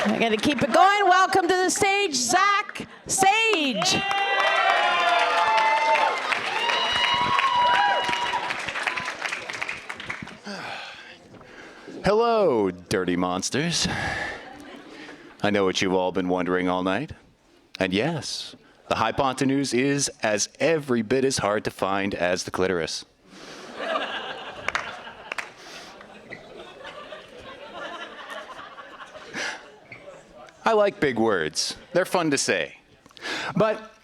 I'm going to keep it going. Welcome to the stage, Zack Sage. Hello, dirty monsters. I know what you've all been wondering all night. And yes, the hypotenuse is as every bit as hard to find as the clitoris. I like big words. They're fun to say. But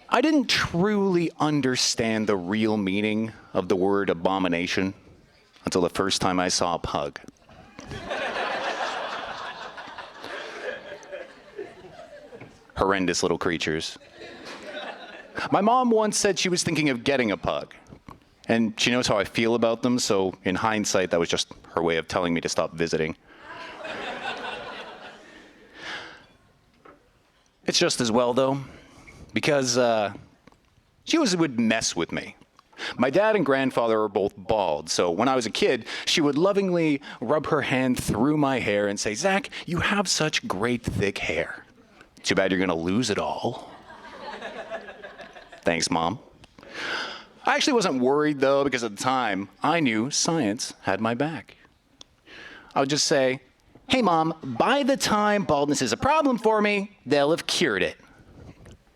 I didn't truly understand the real meaning of the word abomination until the first time I saw a pug. Horrendous little creatures. My mom once said she was thinking of getting a pug. And she knows how I feel about them, so in hindsight, that was just her way of telling me to stop visiting. It's just as well, though, because she always would mess with me. My dad and grandfather are both bald, so when I was a kid, she would lovingly rub her hand through my hair and say, "Zach, you have such great thick hair. Too bad you're going to lose it all." Thanks, Mom. I actually wasn't worried, though, because at the time, I knew science had my back. I would just say, "Hey, Mom, by the time baldness is a problem for me, they'll have cured it."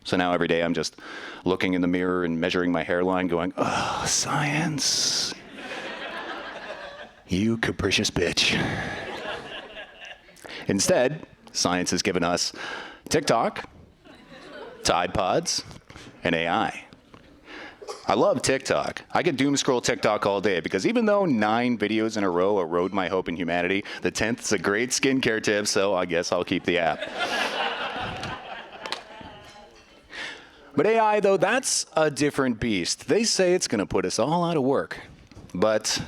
So now every day I'm just looking in the mirror and measuring my hairline going, "Oh, science. You capricious bitch." Instead, science has given us TikTok, Tide Pods, and AI. I love TikTok. I could doom scroll TikTok all day because even though 9 videos in a row erode my hope in humanity, the 10th is a great skincare tip, so I guess I'll keep the app. But AI, though, that's a different beast. They say it's going to put us all out of work. But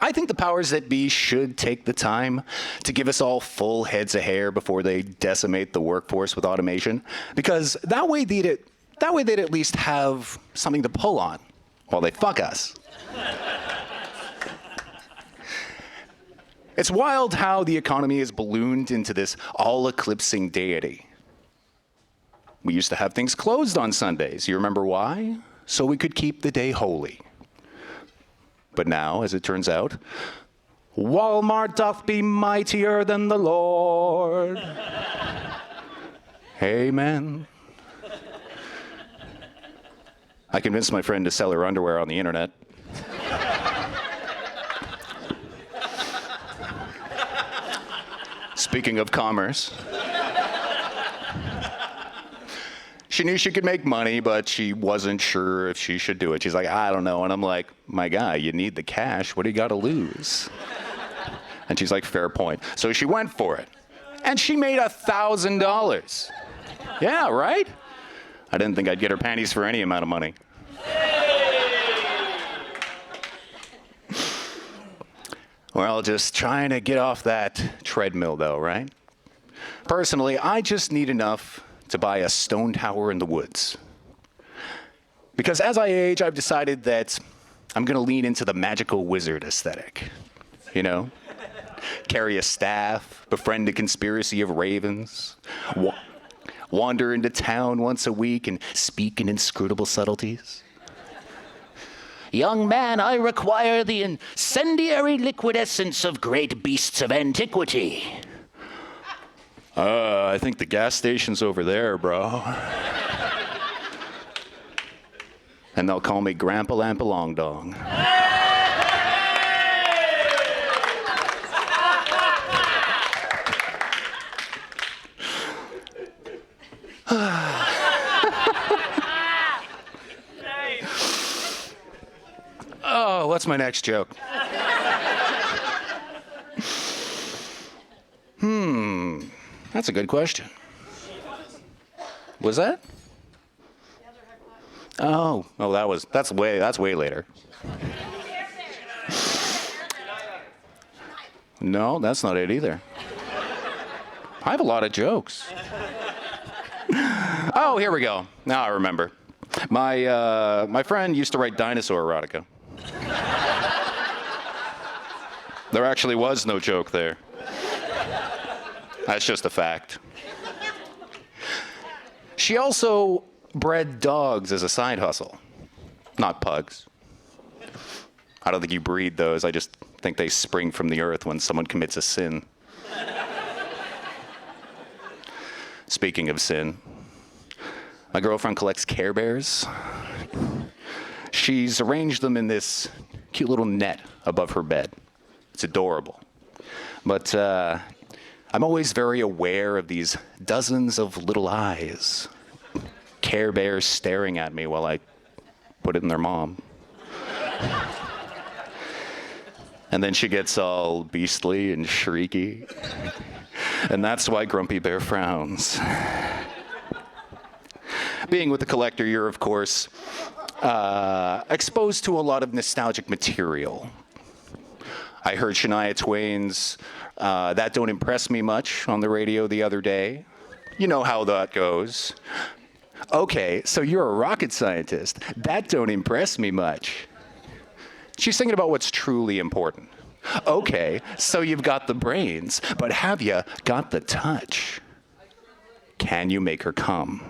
I think the powers that be should take the time to give us all full heads of hair before they decimate the workforce with automation, because that way they'd at least have something to pull on while they fuck us. It's wild how the economy is ballooned into this all-eclipsing deity. We used to have things closed on Sundays. You remember why? So we could keep the day holy. But now, as it turns out, Walmart doth be mightier than the Lord. Amen. I convinced my friend to sell her underwear on the internet. Speaking of commerce, she knew she could make money, but she wasn't sure if she should do it. She's like, "I don't know." And I'm like, "My guy, you need the cash. What do you got to lose?" And she's like, "Fair point." So she went for it. And she made $1,000. Yeah, right? I didn't think I'd get her panties for any amount of money. Well, just trying to get off that treadmill, though, right? Personally, I just need enough to buy a stone tower in the woods. Because as I age, I've decided that I'm going to lean into the magical wizard aesthetic. You know? Carry a staff, befriend a conspiracy of ravens, wander into town once a week and speak in inscrutable subtleties. "Young man, I require the incendiary liquid essence of great beasts of antiquity." I think the gas station's over there, bro." And they'll call me Grandpa Lampa Long Dong. Oh, what's my next joke? That's a good question. Was that? Oh, that's way later. No, that's not it either. I have a lot of jokes. Oh, here we go. Now I remember. My friend used to write dinosaur erotica. There actually was no joke there. That's just a fact. She also bred dogs as a side hustle, not pugs. I don't think you breed those. I just think they spring from the earth when someone commits a sin. Speaking of sin, my girlfriend collects Care Bears. She's arranged them in this cute little net above her bed. It's adorable. But I'm always very aware of these dozens of little eyes. Care Bears staring at me while I put it in their mom. And then she gets all beastly and shrieky. And that's why Grumpy Bear frowns. Being with the collector, you're, of course, exposed to a lot of nostalgic material. I heard Shania Twain's That Don't Impress Me Much on the radio the other day. You know how that goes. Okay, so you're a rocket scientist. That don't impress me much. She's thinking about what's truly important. Okay, so you've got the brains, but have you got the touch? Can you make her come?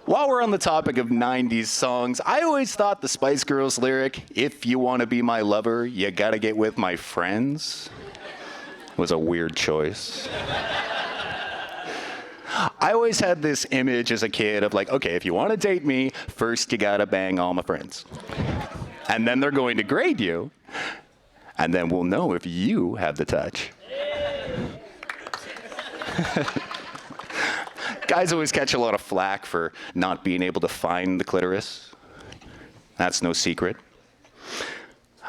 While we're on the topic of 90s songs, I always thought the Spice Girls lyric, "If you want to be my lover, you gotta get with my friends," was a weird choice. I always had this image as a kid of like, okay, if you want to date me, first you gotta bang all my friends. And then they're going to grade you, and then we'll know if you have the touch. Guys always catch a lot of flack for not being able to find the clitoris. That's no secret.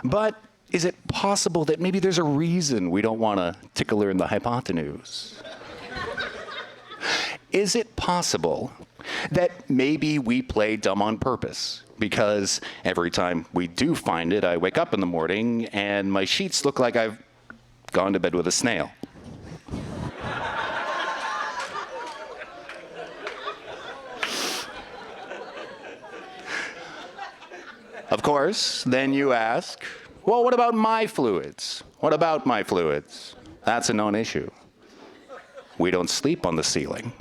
But is it possible that maybe there's a reason we don't want to tickle her in the hypotenuse? Is it possible that maybe we play dumb on purpose? Because every time we do find it, I wake up in the morning and my sheets look like I've gone to bed with a snail. Of course, then you ask, well, what about my fluids? What about my fluids? That's a non-issue. We don't sleep on the ceiling.